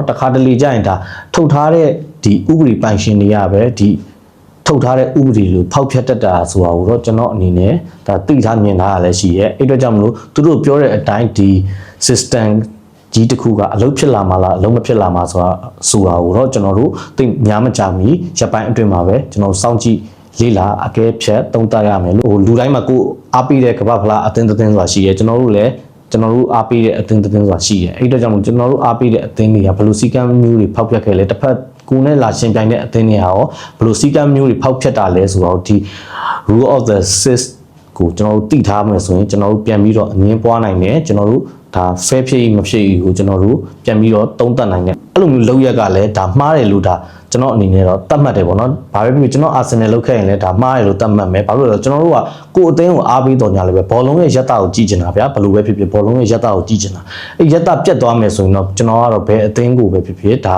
တခါတလေကြရင်ဒါထုတ်ထားတဲ့ဒီဥပဒေပိုင်ရှင်တွေကပဲဒီထုတ်ထားတဲ့ဥပဒေကိုဖောက်ဖျက်တတ်တာဆိုတာကိုတော့ကျွန်တော်အနေနဲ့ဒါသိထားမြင်ထားရလဲရှိရဲ့အဲ့အတွက်ကြောင့်မလို့သူတို့ပြောတဲ့အတိုင်းဒီ system ကြီးတစ်ခုကအလုပ်ဖြစ်လာမှာလားအလုပ်မဖြစ်လာမှာဆိုတာကိုတော့ကျွန်တော်တို့သိများမကြမီရပ်ပိုင်းအတွင်းမှာပဲကျွန်တော်စောင့်ကြည့်လေးလာအကဲဖြတ်သုံးသပ်ရမယ်လို့လူတိုင်းမှာကိုအားပေးတဲ့ကမ္ဘာဖလားအသင်းသတင်းဆိုတာရှိရဲ့ကျွန်တော်တို့လည်းကျွန်တော်တို့အားပေးတဲ့အသင်းသတင်းဆိုတာရှိရဲ့အဲ့အတွက်ကြောင့်မို့ကျွန်တော်တို့အားပေးတဲ့အသင်းတွေကဘယ်လိုစီကံမျိုးတွေဖောက်ဖျက်ခဲ့လဲတစ်ဖက်ကိုနဲ့လာရှင်ပြိုင်တဲ့အသင်းတွေဟာရောဘယ်လိုစီကံမျိုးတွေဖောက်ဖျက်တာလဲဆိုတော့ဒီ rule of the six ကိုကျွန်တော်တို့သိထားမယ်ဆိုရင်ကျွန်တော်တို့ပြန်ပြီးတော့အငင်းပွားနိုင်တယ်ကျွန်တော်တို့ဒါ fair ဖြစ်မဖြစ်ကိုကျွန်တော်တို့ပြန်ပြီးတော့သုံးသပ်နိုင်တယ်အဲ့လိုမျိုးလောက်ရက်ကလည်းဒါမှားတယ်လို့ဒါကျွန်တော်အနေနဲ့တော့တတ်မှတ်တယ်ပေါ့နော်ဘာပဲဖြစ်ဖြစ်ကျွန်တော်အာဆင်နယ်လောက်ခဲ့ရင်လည်းဒါမှားတယ်လို့တတ်မှတ်မယ်ဘာလို့လဲကျွန်တော်တို့ကကိုယ်အသင်းကိုအားပေးတော်ညာလည်းပဲဘောလုံးရဲ့ရက်တာကိုကြည့်ချင်တာဗျာဘယ်လိုပဲဖြစ်ဖြစ်ဘောလုံးရဲ့ရက်တာကိုကြည့်ချင်တာအဲ့ရက်တာပြတ်သွားမယ်ဆိုရင်တော့ကျွန်တော်ကတော့ဘယ်အသင်းကိုပဲဖြစ်ဖြစ်ဒ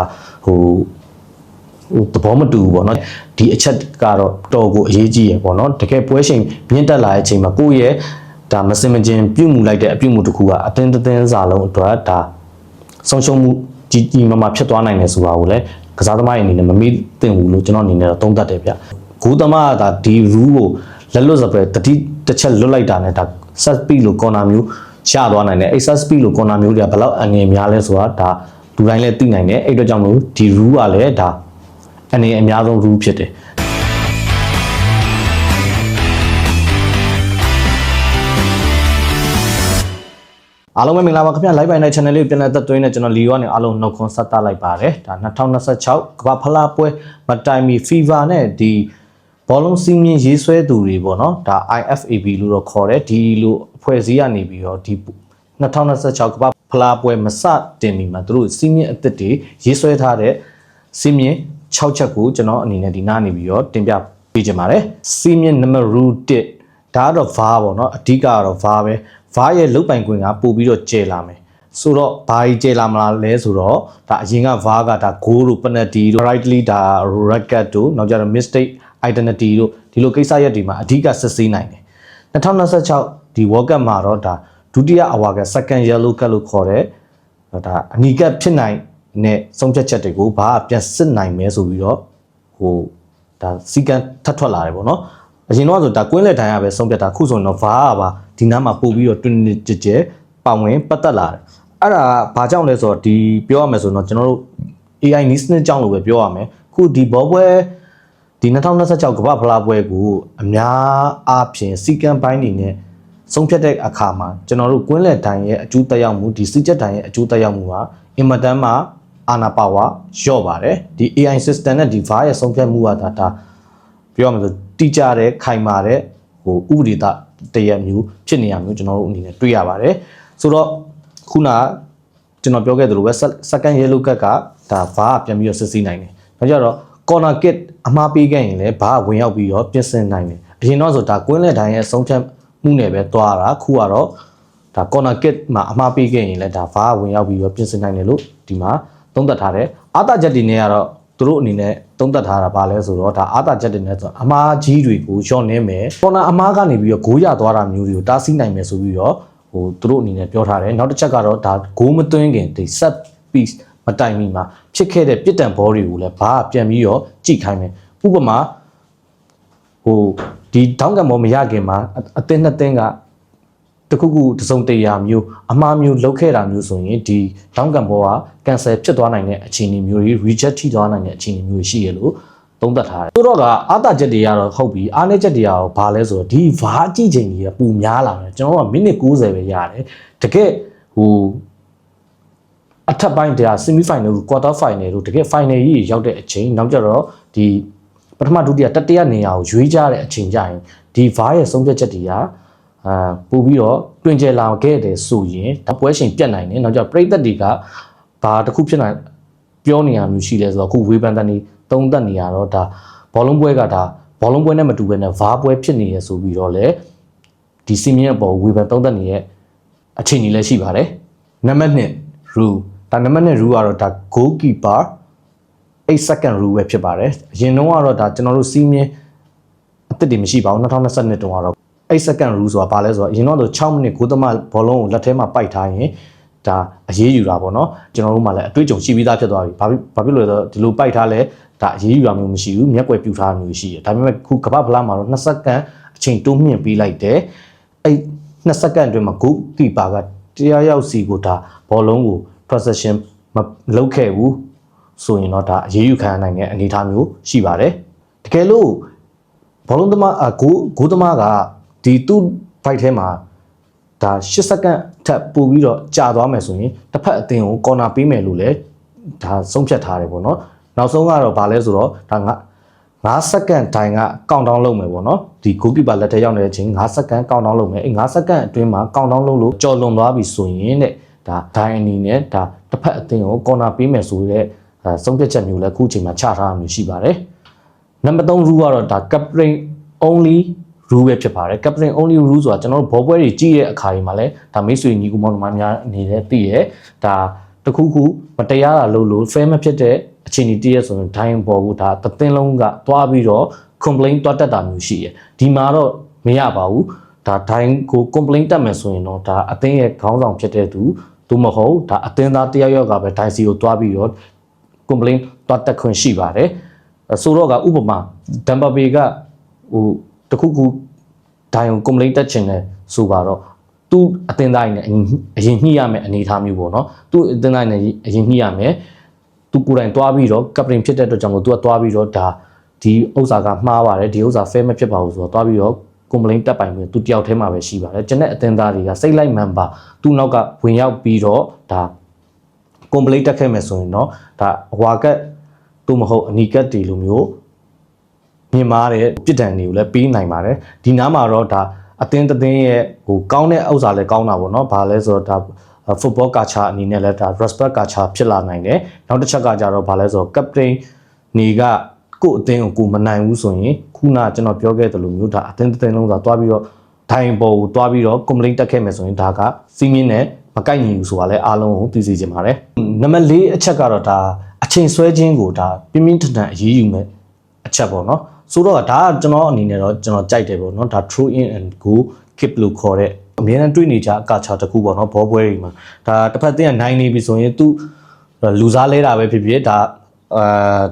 ါသဘောမတူဘူးပေါ့နော်ဒီအချက်ကတော့တော်ကိုအရေးကြီးရယ်ပေါ့နော်တကယ်ပွဲချိန်မြင့်တက်လာတဲ့အချိန်မှာကိုယ့်ရဲ့ဒါမစင်မကျင်ပြုတ်မှုလိုက်တဲ့အပြုတ်မှုတစ်ခုကအတင်းတင်းစာလုံးအတွက်ဒါဆုံးရှုံးမှုကြီးမားမားဖြစ်သွားနိုင်တယ်ဆိုတာကိုလည်းကစားသမားတွေအနေနဲ့မမေ့သင့်ဘူးလို့ကျွန်တော်အနေနဲ့တော့သုံးသပ်တယ်ဗျဂိုးသမားကဒါဒီ rule ကိုလက်လွတ်စပယ်တတိတစ်ချက်လွတ်လိုက်တာနဲ့ဒါ set speed လို့ corner မျိုးရသွားနိုင်တယ်အဲ့ set speed လို့ corner မျိုးတွေကဘယ်လောက်အငြင်းများလဲဆိုတာဒါလူတိုင်းလည်းသိနိုင်တယ်အဲ့အတွက်ကြောင့်မို့ဒီ rule ကလည်းဒါအနေအများဆုံး rule ဖြစ်တယ်အားလုံးပဲမင်္ဂလာပါခင်ဗျာ live by night channel လေးကိုပြန်လည်သက်သွင်းနေကျွန်တော်လီယိုကနေအားလုံးနှုတ်ခွန်းဆက်သလိုက်ပါတယ်ဒါ2026ကမ္ဘာဖလားပွဲမတိုင်မီ FIFA နဲ့ဒီဘောလုံးစီးမြင်ရေးဆွဲသူတွေပေါ့နော်ဒါ IFAB လို့တော့ခေါ်တယ်ဒီလိုအဖွဲ့အစည်းကနေပြီးတော့ဒီ2026ကမ္ဘာဖလားပွဲမစတင်မီမှာသူတို့စီးမြင်အသစ်တွေရေးဆွဲထားတဲ့စီးမြင်6ချက်ကိုကျွန်တော်အနေနဲ့ဒီနားနေပြီးတော့တင်ပြပေးချင်ပါတယ်စီးမြင်နံပါတ်1ဒါကတော့ VAR ပေါ့နော်အဓိကကတော့ VAR ပဲVAR ရဲ့လုတ်ပိုင်ခွင့်ကပို့ပြီးတော့ကျဲလာမယ်ဆိုတော့ဘာကြီးကျဲလာမလားလဲဆိုတော့ဒါအရင်က VAR ကဒါ goal တို့ penalty တို့ rightly ဒါ red card တို့နောက်ကြတော့ mistake identity တို့ဒီလိုကိစ္စရပ်တွေမှာအဓိကစစ်ဆေးနိုင်တယ်2026ဒီ World Cup မှာတော့ဒါဒုတိယအဝါက second yellow card လို့ခေါ်တဲ့ဒါအနီကပ်ဖြစ်နိုင်တဲ့ဆုံးဖြတ်ချက်တွေကိုဘာပြန်စစ်နိုင်မဲဆိုပြီးတော့ဒါစီကံထပ်ထွက်လာတယ်ပေါ့နော်အရင်တော့ဆိုဒါကွင်းလက်ထိုင်ရပဲဆုံးဖြတ်တာခုဆိုရင်တော့ VAR ပါဒီနားမှာပို့ပြီးတော့တွင်ကြဲပါဝင်ပတ်သက်လာတယ်အဲ့ဒါဘာကြောင့်လဲဆိုတော့ဒီပြောရမယ်ဆိုတော့ကျွန်တော်တို့ AI နည်းစနစ်ကြောင့်လို့ပဲပြောရမယ်ခုဒီဘောပွဲဒီ2026ကမ္ဘာဖလားပွဲကိုအများအားဖြင့်စီကံပိုင်းနေနဲ့ဆုံးဖြတ်တဲ့အခါမှာကျွန်တော်တို့ကွင်းလက်ထိုင်ရဲ့အကျိုးသက်ရောက်မှုဒီစီချက်ထိုင်ရဲ့အကျိုးသက်ရောက်မှုဟာအင်မတန်မှအာနာပါဝါလျော့ပါတယ်ဒီ AI system နဲ့ဒီ VAR ရဲ့ဆုံးဖြတ်မှုကဒါပြောရမယ်ဆိုတိကျတဲ့ခိုင်မာတဲ့ဥပဒေတရက်မျိုးဖြစ်နေရမျိုးကျွန်တော်တို့အနေနဲ့တွေ့ရပါတယ်ဆိုတော့ခုနကကျွန်တော်ပြောခဲ့သလိုပဲ second yellow card ကဒါ VAR ပြန်ပြီးတော့စစ်ဆေးနိုင်တယ်နောက်ကြတော့ corner kick အမှားပေးခဲ့ရင်လည်း VAR ဝင်ရောက်ပြီးတော့ပြင်ဆင်နိုင်တယ်အရင်တော့ဆိုဒါကွင်းလက်တိုင်းရဲ့ဆုံးဖြတ်မှုနဲ့ပဲသွားတာခုကတော့ဒါ corner kick မှာအမှားပေးခဲ့ရင်လည်းဒါ VAR ဝင်ရောက်ပြီးတော့ပြင်ဆင်နိုင်တယ်လို့ဒီမှာသုံးသပ်ထားတယ်အာသာချက်တွေနဲ့ကတော့သူတို့အနေနဲ့သုံးသပ်ထားတာပါလဲဆိုတော့ဒါအာသာချက်တွေနဲ့ဆိုအမားကြီးတွေကိုလျှော့နှင်းမယ်ပေါ်နာအမားကနေပြီးတော့ဂိုးရသွားတာမျိုးတွေကိုတားဆီးနိုင်မယ်ဆိုပြီးတော့သူတို့အနေနဲ့ပြောထားတယ်နောက်တစ်ချက်ကတော့ဒါဂိုးမသွင်းခင်ဒီ set piece မတိုင်မီမှာဖြစ်ခဲ့တဲ့ပြစ်ဒဏ်ဘောတွေကိုလည်းဘာပြန်ပြီးတော့ကြည့်ခိုင်းမယ်ဥပမာဒီတောင်းကံဘောမရခင်မှာအသင်းနှစ်သင်းကတခုခုတစုံတရာမျိုးအမှားမျိုးလောက်ခဲ့တာမျိုးဆိုရင်ဒီတောင်းကံဘောက cancel ဖြစ်သွားနိုင်တဲ့အခြေအနေမျိုးတွေ reject ထိသွားနိုင်တဲ့အခြေအနေမျိုးရှိရလို့သုံးသပ်ထားတယ်ဆိုတော့ကအာသာချက်တွေကတော့ဟုတ်ပြီအားနည်းချက်တွေကတော့ဘာလဲဆိုတော့ဒီ VAR ကြည့်ချိန်ကြီးကပူများလာတယ်ကျွန်တော်ကမိနစ်90ပဲရတယ်တကယ်အထက်ပိုင်းတရား semi final တို့ quarter final တို့တကယ် final ကြီးရောက်တဲ့အချိန်နောက်ကျတော့ဒီပထမဒုတိယတတိယနေရာကိုရွေးကြတဲ့အချိန်ကျရင်ဒီ VAR ရဲ့ဆုံးဖြတ်ချက်တွေကပို့ပြီးတော့တွင်ကျလာခဲ့တယ်ဆိုရင်ဒါပွဲချိန်ပြတ်နိုင်တယ်နောက်ကျပရိသတ်တွေကဘာတစ်ခုဖြစ်နိုင်ပြောနေရမျိုးရှိလဲဆိုတော့အခုဝေဖန်တဲ့နေသုံးသက်နေရတော့ဒါဘောလုံးပွဲကဒါဘောလုံးပွဲနဲ့မတူဘဲနဲ့ VAR ပွဲဖြစ်နေရဆိုပြီးတော့လေဒီစီမင်းအပေါ်ဝေဖန်သုံးသက်နေတဲ့အခြေအနေလည်းရှိပါတယ်နံပါတ်1 rule ဒါနံပါတ်1 rule ကတော့ဒါ goalkeeper 8 second rule ပဲဖြစ်ပါတယ်အရင်တုန်းကတော့ဒါကျွန်တော်တို့စီးမြင်အသစ်တွေမရှိပါဘူး2022တုန်းကတော့8 second rule ဆိုတာဘာလဲဆိုတော့အရင်တော့6မိနစ်ဂိုးသမားဘောလုံးကိုလက်ထဲမှာပိုက်ထားရင်ဒ ဒါအရေးယူတာပေါ့နော်ကျွန်တော်တို့မှလည်းအတွေ့အကြုံရှိပြီးသားဖြစ်သွားပြီဘာဖြစ်လို့လဲဆိုတော့ဒီလိုပိုက်ထားလဲဒါအရေးယူတာမျိုးမရှိဘူးမျက်ကွယ်ပြူထားမျိုးရှိတယ်ဒါပေမဲ့ခုကမ္ဘာဖလားမှာတော့2စက္ကန့်အချိန်တိုးမြင့်ပေးလိုက်တယ်အဲ့2စက္ကန့်အတွင်းမှာဂိုးကီပါကတရားရောက်စီကိုဒါဘောလုံးကို possession မလုပ်ခဲ့ဘူးဆိုရင်တော့ဒါအရေးယူခံနိုင်တဲ့အနေအထားမျိုးရှိပါတယ်တကယ်လို့ဘောလုံးသမားဂိုးသမားကဒီသူ့ fight ထဲမှာဒါ8စက္ကန့်ထပ်ပို့ပြီးတော့ကြာသွားမယ်ဆိုရင်တစ်ဖက်အသင်းကိုကော်နာပေးမယ်လို့လည်းဒါဆုံးဖြတ်ထားတယ်ပေါ့နော်နောက်ဆုံးကတော့ဗာလဲဆိုတော့ဒါ9စက္ကန့်တိုင်းကကောင်တောင်းလုပ်မယ်ပေါ့နော်ဒီဂိုးကီပါလက်ထဲရောက်နေတဲ့အချိန်9စက္ကန့်ကောင်တောင်းလုပ်မယ်အဲ့9စက္ကန့်အတွင်းမှာကောင်တောင်းလုပ်လို့ကြော်လွန်သွားပြီဆိုရင်တဲ့ဒါဒိုင်းအနေနဲ့ဒါတစ်ဖက်အသင်းကိုကော်နာပေးမယ်ဆိုတဲ့ဆုံးဖြတ်ချက်မျိုးလည်းအခုချိန်မှာချထားမျိုးရှိပါတယ်နံပါတ်3 rule ကတော့ဒါ captain only rule ပဲဖြစ်ပါတယ် captain only rule ဆိုတာကျွန်တော်တို့ဘောပွဲတွေကြီးတဲ့အခါတွေမှာလည်းဒါမိတ်ဆွေညီကူမောင်နှမများအနေနဲ့သိရဲဒါတခုခုမတရားတာလို့ fair မဖြစ်တဲ့အခြေအနေတည်းရဆိုရင်ဒိုင်းပေါ်ကိုဒါသင်းလုံးကသွားပြီးတော့ complain တွတ်တက်တာမျိုးရှိရဒီမှာတော့မရပါဘူးဒါဒိုင်းကို complain တက်မယ်ဆိုရင်တော့ဒါအသင်းရဲ့ခေါင်းဆောင်ဖြစ်တဲ့သူသို့မဟုတ်ဒါအသင်းသားတယောက်ယောက်ကပဲဒိုင်းစီကိုသွားပြီးတော့ complain တွတ်တက်ခွင့်ရှိပါတယ်ဆိုတော့ကဥပမာဒမ်ဘာဘေကဟိုတခုခုဒိုင်းကို complain တက်ချင်တယ်ဆိုပါတော့သူအသင်းသားနဲ့အရင်ညှိရမယ်အနေအထားမျိုးပေါ့နော်သူအသင်းသားနဲ့အရင်ညှိရမယ်သူကိုယ်တိုင်သွားပြီးတော့ captain ဖြစ်တဲ့အတွက်ကြောင့်မို့သူကသွားပြီးတော့ဒါဒီဥစ္စာကမှားပါတယ်ဒီဥစ္စာ fair မဖြစ်ပါဘူးဆိုတော့သွားပြီးတော့ complain တက်ပိုင်ပြီးသူတယောက်တည်းမှာပဲရှိပါတယ်ကျွန်တဲ့အသင်းသားတွေကစိတ်လိုက်မှန်ပါသူ့နောက်ကဝင်ရောက်ပြီးတော့ဒါ complain တက်ခဲ့မယ်ဆိုရင်တော့ဒါဟွာကတ်သူမဟုတ်အနီကတ်တီလိုမျိုးမြင်မာတဲ့ပြစ်ဒဏ်တွေကိုလည်းပေးနိုင်ပါတယ်ဒီနားမှာတော့ဒါအသင်းရဲ့ဟိုကောင်းတဲ့ဥစ္စာလည်းကောင်းတာပေါ့နော်ဘာလဲဆိုတော့ဒါfootball culture အနေနဲ့လည်းဒါ respect culture ဖြစ်လာနိုင်တယ်နောက်တစ်ချက်ကကြတော့ဘာလဲဆိုတော့ captain နေကကို့အသင်းကိုမနိုင်ဘူးဆိုရင်ခုနကျွန်တော်ပြောခဲ့သလိုမျိုးဒါအသင်းလုံးသာတွားပြီးတော့ဒိုင်ပေါ်ကိုတွားပြီးတော့ complaint တက်ခဲ့မယ်ဆိုရင်ဒါကစီးမြင့်နဲ့မကိုက်ညီဘူးဆိုတာလည်းအားလုံးကိုသိစေချင်ပါတယ်နံပါတ်4အချက်ကတော့ဒါအချိန်ဆွဲခြင်းကိုဒါပြင်းပြင်းထန်ထန်အရေးယူမယ်အချက်ပေါ့နော်ဆိုတော့ဒါကကျွန်တော်အနေနဲ့တော့ကျွန်တော်ကြိုက်တယ်ပေါ့နော်ဒါ throw in and go keep လို့ခေါ်တဲ့အမြဲတမ်းတွေးနေကြအကာချာတစ်ခုပေါ့နော်ဘောပွဲတွေမှာဒါတစ်ဖက်တင်းကနိုင်နေပြီဆိုရင်သူလူစားလဲတာပဲဖြစ်ဖြစ်ဒါ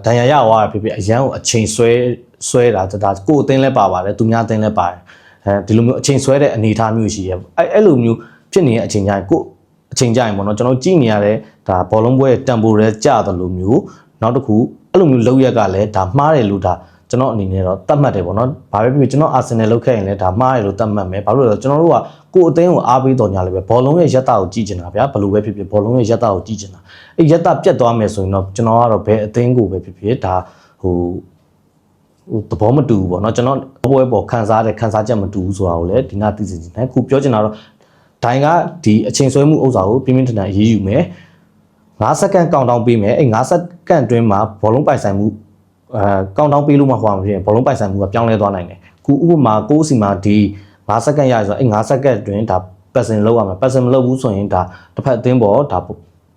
ဒဏ်ရာရသွားတာဖြစ်ဖြစ်အရန်ကိုအချိန်ဆွဲတာဒါကိုယ်အသင်းလဲပါပါတယ်သူများအသင်းလဲပါတယ်ဒီလိုမျိုးအချိန်ဆွဲတဲ့အနေအထားမျိုးရှိရဲအဲ့လိုမျိုးဖြစ်နေတဲ့အချိန်ကျရင်ကိုအချိန်ကျရင်ပေါ့နော်ကျွန်တော်ကြည့်နေရတဲ့ဒါဘောလုံးပွဲတန်ဖိုးရဲကျတယ်လို့မျိုးနောက်တစ်ခုအဲ့လိုမျိုးလောက်ရက်ကလည်းဒါမှားတယ်လို့ဒါကျွန်တော်အနေနဲ့တော့တတ်မှတ်တယ်ပေါ့နော်။ဘာပဲဖြစ်ဖြစ်ကျွန်တော်အာဆင်နယ်လောက်ခဲ့ရင်လည်းဒါမှားရလို့တတ်မှတ်မယ်။ဘာလို့လဲဆိုတော့ကျွန်တော်တို့ကကိုယ်အသင်းကိုအားပေးတော်ညာလည်းပဲဘောလုံးရဲ့ရက်တာကိုကြည့်ချင်တာဗျာ။ဘယ်လိုပဲဖြစ်ဖြစ်ဘောလုံးရဲ့ရက်တာကိုကြည့်ချင်တာ။အဲ့ရက်တာပြတ်သွားမယ်ဆိုရင်တော့ကျွန်တော်ကတော့ဘယ်အသင်းကိုပဲဖြစ်ဖြစ်ဒါဟိုသဘောမတူဘူးပေါ့နော်။ကျွန်တော်ပွဲပေါ်ခန်းစားချက်မတူဘူးဆိုတာကိုလည်းဒီနာသိစေချင်တယ်။ခုပြောချင်တာတော့ဒိုင်ကဒီအချိန်ဆွဲမှုဥစ္စာကိုပြင်းပြင်းထန်ထန်အေးအေးယူမယ်။9စက္ကန့်ကောင်တောင်းပေးမယ်။အဲ့9စက္ကန့်အတွင်းမှာဘောလုံးပိုင်ဆိုင်မှုကောင်တောင်းပေးလို့မှဟောမှာဖြစ်ရင်ဘောလုံးပိုင်ဆိုင်မှုကပြောင်းလဲသွားနိုင်တယ်ခုဥပမာ6စီမှာဒီ9စက္ကန့်ရဆိုတော့အဲ့9စက္ကန့်အတွင်းဒါပတ်စင်လောက်ရမယ်ပတ်စင်မလောက်ဘူးဆိုရင်ဒါတစ်ဖက်အသင်းပေါ်ဒါ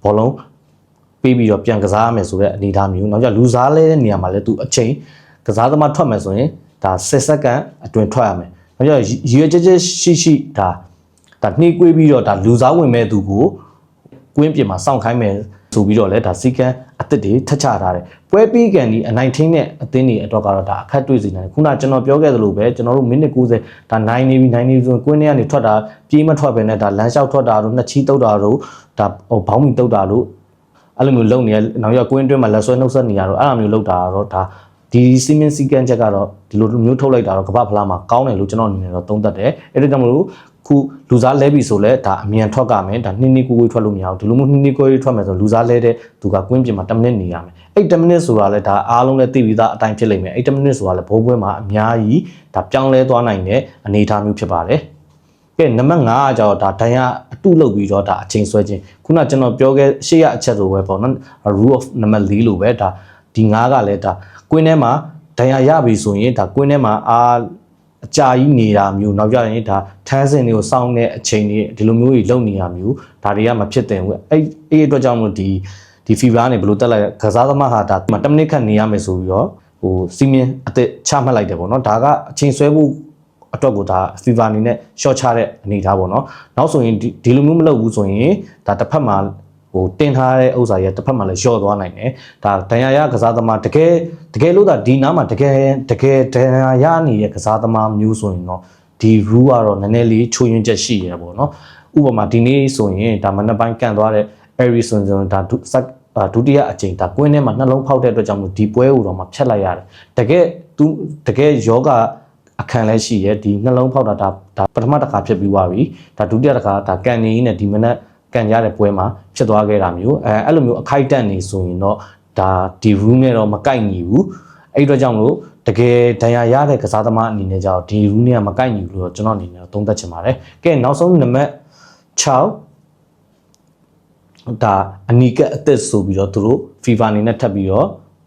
ဘောလုံးပေးပြီးတော့ပြန်ကစားရမယ်ဆိုတဲ့အနေအထားမျိုးနောက်ကျလူစားလဲတဲ့နေရာမှာလည်းသူအချိန်ကစားသမားထွက်မယ်ဆိုရင်ဒါ10စက္ကန့်အတွင်းထွက်ရမယ်နောက်ကျရွေးကြရှိဒါနှီးကွေးပြီးတော့ဒါလူစားဝင်မဲ့သူကိုကွင်းပြင်မှာစောင့်ခိုင်းမယ်ဆိုပြီးတော့လဲဒါစီကံအသစ်တွေထက်ချထားတယ်ပွဲပြီးကန်ဒီအနိုင်ထင်းတဲ့အသင်းတွေအတွက်ကတော့ဒါအခက်တွေ့စေနိုင်တယ်ခုနကျွန်တော်ပြောခဲ့သလိုပဲကျွန်တော်တို့မိနစ်90ဒါနိုင်နေပြီဆိုကွင်းထဲကနေထွက်တာပြေးမထွက်ပဲနဲ့ဒါလမ်းလျှောက်ထွက်တာတို့နှစ်ချီတုတ်တာတို့ဒါဘောင်းမီတုတ်တာတို့အဲ့လိုမျိုးလုပ်နေရနောက်ရကွင်းအတွင်းမှာလက်ဆွဲနှုတ်ဆက်နေရတော့အဲ့လိုမျိုးလုပ်တာတော့ဒါဒီစီမင်းစီကံချက်ကတော့ဒီလိုမျိုးထုတ်လိုက်တာတော့ကမ္ဘာဖလားမှာကောင်းတယ်လို့ကျွန်တော်အနေနဲ့တော့သုံးသပ်တယ်အဲ့ဒါကြောင့်မလို့ခုလူစားလဲပြီဆိုလဲဒါအမြန်ထွက်ကမယ်ဒါနှစ်ကိုထွက်လို့မရဘူးဒီလိုမျိုးနှစ်ကိုထွက်မယ်ဆိုလူစားလဲတဲ့သူကကွင်းပြင်မှာ10မိနစ်နေရမယ်အဲ့10မိနစ်ဆိုတာလဲဒါအားလုံးလဲသိပြီးသားအတိုင်းဖြစ်လိမ့်မယ်အဲ့10မိနစ်ဆိုတာလဲဘိုးပွဲမှာအများကြီးဒါပြောင်းလဲသွားနိုင်တဲ့အနေအထားမျိုးဖြစ်ပါတယ်ကဲနံပါတ်5ကကျတော့ဒါဒဏ်ရာအတုလုပ်ပြီးတော့ဒါအချိန်ဆွဲခြင်းခုနကျွန်တော်ပြောခဲ့ရှေ့ရအချက်လိုပဲပေါ့နော် rule of number 4လိုပဲဒါဒီ5ကလည်းဒါကွင်းထဲမှာဒဏ်ရာရပြီဆိုရင်ဒါကွင်းထဲမှာအကြာကြီးနေတာမျိုးနောက်ကြရင်ဒါထန်းစင်တွေကိုစောင့်တဲ့အချိန်တွေဒီလိုမျိုးကြီးလုပ်နေရမျိုးဒါတွေကမဖြစ်တင်ဘူးအဲ့အတွက်ကြောင့်မို့ဒီ fever နဲ့ဘယ်လိုတက်လိုက်ကစားသမားဟာဒါ10မိနစ်ခန့်နေရမယ်ဆိုပြီးတော့ဟိုစီမင်းအသက်ချမှတ်လိုက်တယ်ပေါ့နော်ဒါကအချိန်ဆွဲမှု အတွက်ကိုဒါ fever အနေနဲ့ short ချတဲ့အနေထားပေါ့နော်နောက်ဆိုရင်ဒီလိုမျိုးမလုပ်ဘူးဆိုရင်ဒါတစ်ဖက်မှာဟိုတင်ထားတဲ့ဥစ္စာရဲ့တစ်ဖက်မှာလည်းလျော့သွားနိုင်တယ်ဒါဒဏ်ရာရကစားသမားတကယ်လို့ဒါဒီနားမှာတကယ်ဒဏ်ရာရနေတဲ့ကစားသမားမျိုးဆိုရင်တော့ဒီ rule ကတော့နည်းနည်းလေးချိုးယွင်းချက်ရှိရပေါ့နော်ဥပမာဒီနေ့ဆိုရင်ဒါမနက်ပိုင်းကန်သွားတဲ့ Harrison ဆိုဒါဒုတိယအကြိမ်ဒါကွင်းထဲမှာနှလုံးဖောက်တဲ့အတွက်ကြောင့်မို့ဒီပွဲကိုတော့မှဖြတ်လိုက်ရတယ်တကယ်ယောဂအခန်းလဲရှိရဲဒီနှလုံးဖောက်တာဒါပထမတစ်ခါဖြစ်ပြီးသွားပြီဒါဒုတိယတစ်ခါဒါကန်နေနဲ့ဒီမနက်ကန်ရတဲ့ပွဲမှာဖြစ်သွားခဲ့တာမျိုးအဲ့လိုမျိုးအခိုက်အတန့်နေဆိုရင်တော့ဒါဒီ rule နဲ့တော့မကိုက်ညီဘူးအဲ့အတွက်ကြောင့်မို့တကယ်ဒဏ်ရာရတဲ့ကစားသမားအနေနဲ့ကြောင့်ဒီ rule နဲ့မကိုက်ညီဘူးလို့ကျွန်တော်အနေနဲ့သုံးသပ်ချင်ပါတယ်ကဲနောက်ဆုံးနံပါတ်6ဒါအနီကက်အသက်ဆိုပြီးတော့သူတို့ FIFA အနေနဲ့ထပ်ပြီးတော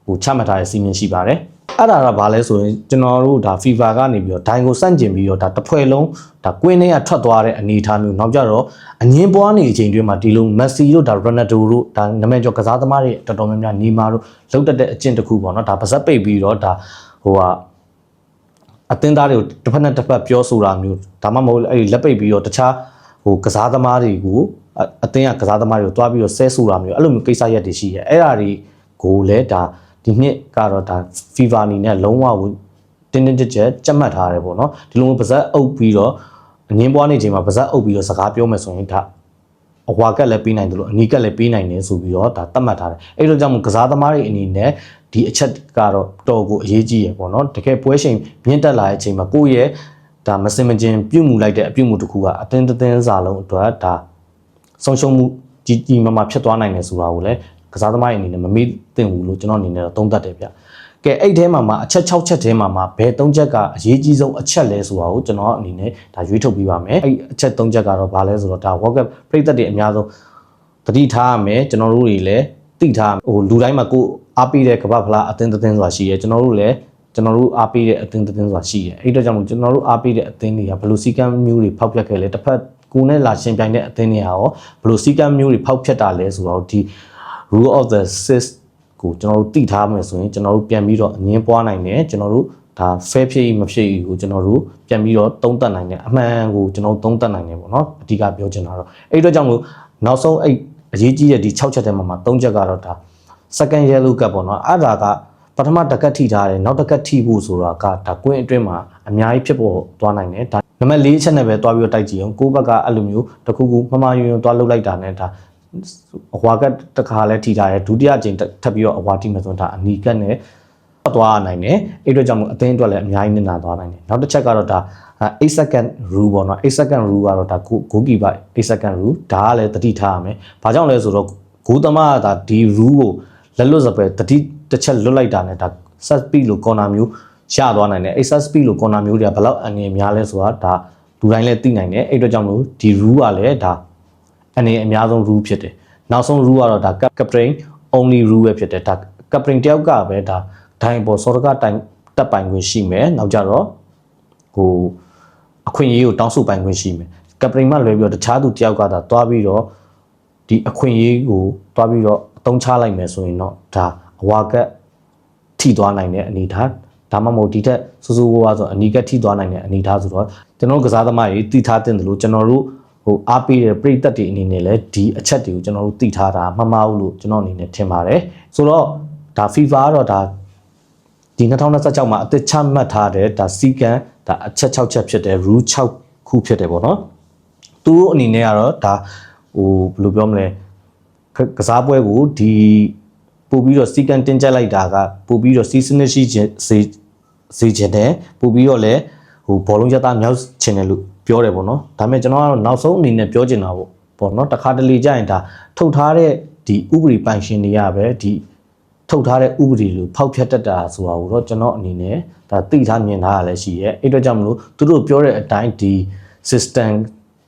့ဟိုချမှတ်ထားတဲ့စီမင်းရှိပါတယ်အဲ့ဒါကဘာလဲဆိုရင်ကျွန်တော်တို့ဒါ FIFA ကနေပြီးတော့ဒိုင်ကိုစန့်ကျင်ပြီးတော့ဒါတစ်ဖွဲ့လုံးဒါကွင်းထဲကထွက်သွားတဲ့အနေအထားမျိုးနောက်ကြတော့အငင်းပွားနေအချိန်တွင်းမှာဒီလိုမက်ဆီတို့ဒါရိုနယ်ဒိုတို့ဒါနာမည်ကျော်ကစားသမားတွေတော်တော်များများနီမာတို့လောက်တက်တဲ့အကျင့်တစ်ခုပေါ့နော်ဒါပါဇက်ပိတ်ပြီးတော့ဒါဟိုကအသင်းသားတွေကိုတစ်ဖက်နဲ့တစ်ဖက်ပြောဆိုတာမျိုးဒါမှမဟုတ်အဲ့ဒီလက်ပိတ်ပြီးတော့တခြားဟိုကစားသမားတွေကိုအသင်းကကစားသမားတွေကိုတွားပြီးတော့ဆဲဆိုတာမျိုးအဲ့လိုမျိုးကိစ္စရက်တွေရှိရဲအဲ့ဒါတွေကိုလည်းဒါဒီနှစ်ကတော့ဒါ FIFA အနေနဲ့လုံးဝကိုတင်းတင်းကြပ်ကြပ်ကြက်မှတ်ထားတယ်ပေါ့နော်ဒီလိုမျိုးပါဇက်အုပ်ပြီးတော့အငင်းပွားနေချိန်မှာပါဇက်အုပ်ပြီးတော့စကားပြောမယ်ဆိုရင်ဒါအဝါကက်လည်းပေးနိုင်တယ်လို့အနီးကက်လည်းပေးနိုင်တယ်ဆိုပြီးတော့ဒါသတ်မှတ်ထားတယ်အဲ့လိုကြောင့်မို့ကစားသမားတွေအနေနဲ့ဒီအချက်ကတော့တော်ကိုအရေးကြီးရပေါ့နော်တကယ်ပွဲချိန်မြင့်တက်လာတဲ့အချိန်မှာကိုယ့်ရဲ့ဒါမစင်မကျင်ပြုတ်မှုလိုက်တဲ့အပြုတ်မှုတစ်ခုကအတင်းတင်းစာလုံးအတွက်ဒါဆုံးရှုံးမှုကြီးမားမားဖြစ်သွားနိုင်တယ်ဆိုတာကိုလည်းကစားသမားတွေအနေနဲ့မမေ့သင့်ဘူးလို့ကျွန်တော်အနေနဲ့တော့သုံးသပ်တယ်ဗျကဲအဲ့ထဲမှာအချက်6ချက်ထဲမှာဘယ်3ချက်ကအရေးကြီးဆုံးအချက်လဲဆိုတာကိုကျွန်တော်အနေနဲ့ဒါရွေးထုတ်ပေးပါမယ်အဲ့အချက်3ချက်ကတော့ဘာလဲဆိုတော့ဒါ World Cup ပြည်သက်တွေအများဆုံးသတိထားရမယ်ကျွန်တော်တို့တွေလည်းသိထားဟိုလူတိုင်းမှာကိုအားပေးတဲ့ကမ္ဘာဖလားအသင်းဆိုတာရှိရဲကျွန်တော်တို့အားပေးတဲ့အသင်းဆိုတာရှိရဲအဲ့အတွက်ကြောင့်ကျွန်တော်တို့အားပေးတဲ့အသင်းတွေကဘယ်လိုစီကံမျိုးတွေဖောက်ပြက်ခဲ့လဲတစ်ဖက်ကိုနဲ့လာရှင်ပြိုင်တဲ့အသင်းတွေဟာရောဘယ်လိုစီကံမျိုးတွေဖောက်ပြက်တာလဲဆိုတော့ဒီ rule of the six ကိုကျွန်တော်တို့သိထားမယ်ဆိုရင်ကျွန်တော်တို့ပြန်ပြီးတော့အငင်းပွားနိုင်တယ်ကျွန်တော်တို့ဒါ fair ဖြစ်မဖြစ်ကိုကျွန်တော်တို့ပြန်ပြီးတော့သုံးသပ်နိုင်တယ်အမှန်ကိုကျွန်တော်သုံးသပ်နိုင်တယ်ပေါ့နော်အဓိကပြောချင်တာတော့အဲ့အတွက်ကြောင့်မို့နောက်ဆုံးအဲ့အရေးကြီးတဲ့ဒီ6ချက်ထဲမှာ3ချက်ကတော့ဒါ second yellow card ပေါ့နော်အဲ့ဒါကပထမတစ်ကတ်ထိထားတယ်နောက်တစ်ကတ်ထိဖို့ဆိုတာကဒါကွင်းအတွင်းမှာအများကြီးဖြစ်ပေါ်သွားနိုင်တယ်ဒါနံပါတ်4ချက်နဲ့ပဲတွားပြီးတော့တိုက်ကြည့်အောင်ကိုယ့်ဘက်ကအဲ့လိုမျိုးတစ်ခုခုမှားယွင်းတွားလုပ်လိုက်တာနဲ့ဒါအဝါကတစ်ခါလဲထိထားတယ်ဒုတိယအကြိမ်ထပ်ပြီးတော့အဝါထိမယ်ဆိုတော့ဒါအနီကတ်နဲ့သွားနိုင်တယ်အဲ့အတွက်ကြောင့်မို့အသင်းအတွက်လည်းအများကြီးနစ်နာသွားနိုင်တယ်နောက်တစ်ချက်ကတော့ဒါ8 second rule ပေါ့နော်8 second rule ကတော့ဒါ goalkeeper 8 second rule ဒါကလည်းတတိထားရမယ်ဘာကြောင့်လဲဆိုတော့ဂိုးသမားကဒါဒီ rule ကိုလက်လွတ်စပယ်တတိတစ်ချက်လွတ်လိုက်တာနဲ့ဒါ set speed လို့ corner မျိုးရသွားနိုင်တယ်အဲ့ set speed လို့ corner မျိုးတွေကဘယ်လောက်အနေများလဲဆိုတာဒါလူတိုင်းလည်းသိနိုင်တယ်အဲ့အတွက်ကြောင့်မို့ဒီ rule ကလည်းဒါအနေအများဆုံး rule ဖြစ်တယ်နောက်ဆုံး rule ကတော့ဒါ captain only rule ပဲဖြစ်တယ်ဒါ captain တယောက်ကပဲဒါဒိုင်ပေါ်စောတကတိုင်တက်ပိုင်ခွင့်ရှိမယ်နောက်ကြတော့ဟိုအခွင့်အရေးကိုတောင်းဆိုပိုင်ခွင့်ရှိမယ် captain မှလွယ်ပြီးတော့တခြားသူတယောက်ကဒါတွားပြီးတော့ဒီအခွင့်အရေးကိုတွားပြီးတော့အသုံးချလိုက်မယ်ဆိုရင်တော့ဒါအဝါကက်ထိသွားနိုင်တဲ့အနေထားဒါမှမဟုတ်ဒီထက်စိုးစိုးဝါးဆိုအနီကက်ထိသွားနိုင်တဲ့အနေထားဆိုတော့ကျွန်တော်တို့ကစားသမားတွေတည်ထားတဲ့လို့ကျွန်တော်တို့ဟိုအားပေးတဲ့ပြည်သက်တွေအနေနဲ့လည်းဒီအချက်တွေကိုကျွန်တော်တို့သိထားတာမှားဘူးလို့ကျွန်တော်အနေနဲ့ထင်ပါတယ်ဆိုတော့ဒါ FIFA ကတော့ဒါဒီ2026မှာအသစ်ချမှတ်ထားတဲ့ဒါစီကံဒါအချက်6ချက်ဖြစ်တယ် rule 6ခုဖြစ်တယ်ပေါ့နော်သူတို့အနေနဲ့ကတော့ဒါဟိုဘယ်လိုပြောမလဲကစားပွဲကိုဒီပို့ပြီးတော့စီကံတင်ကြလိုက်တာကပို့ပြီးတော့စီစနစ်ရှိခြင်းစေခြင်းနဲ့ပို့ပြီးတော့လည်းဟိုဘောလုံးရသားမြောက်ခြင်းတယ်လို့ပြောတယ်ပေါ့နော်ဒါပေမဲ့ကျွန်တော်ကတော့နောက်ဆုံးအနေနဲ့ပြောချင်တာပေါ့နော်တခါတလေကြာရင်ဒါထုတ်ထားတဲ့ဒီဥပဒေပိုင်ရှင်တွေကပဲဒီထုတ်ထားတဲ့ဥပဒေကိုဖောက်ဖျက်တတ်တာဆိုတာကိုတော့ကျွန်တော်အနေနဲ့ဒါသိထားမြင်ထားရလဲရှိရဲ့အဲ့အတွက်ကြောင့်မလို့သူတို့ပြောတဲ့အတိုင်းဒီ system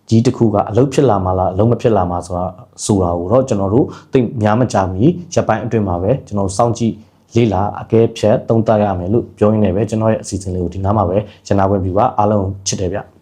ကြီးတစ်ခုကအလုပ်ဖြစ်လာမှာလားအလုပ်မဖြစ်လာမှာဆိုတာကိုတော့ကျွန်တော်တို့သိများမကြမီရပ်ပိုင်းအတွင်းမှာပဲကျွန်တော်စောင့်ကြည့်လေးလာအကဲဖြတ်သုံးသပ်ရမယ်လို့ပြောရင်းနဲ့ပဲကျွန်တော်ရဲ့အစီအစဉ်လေးကိုဒီနားမှာပဲကျန်နာခွင့်ပြုပါအားလုံးချစ်တယ်ဗျ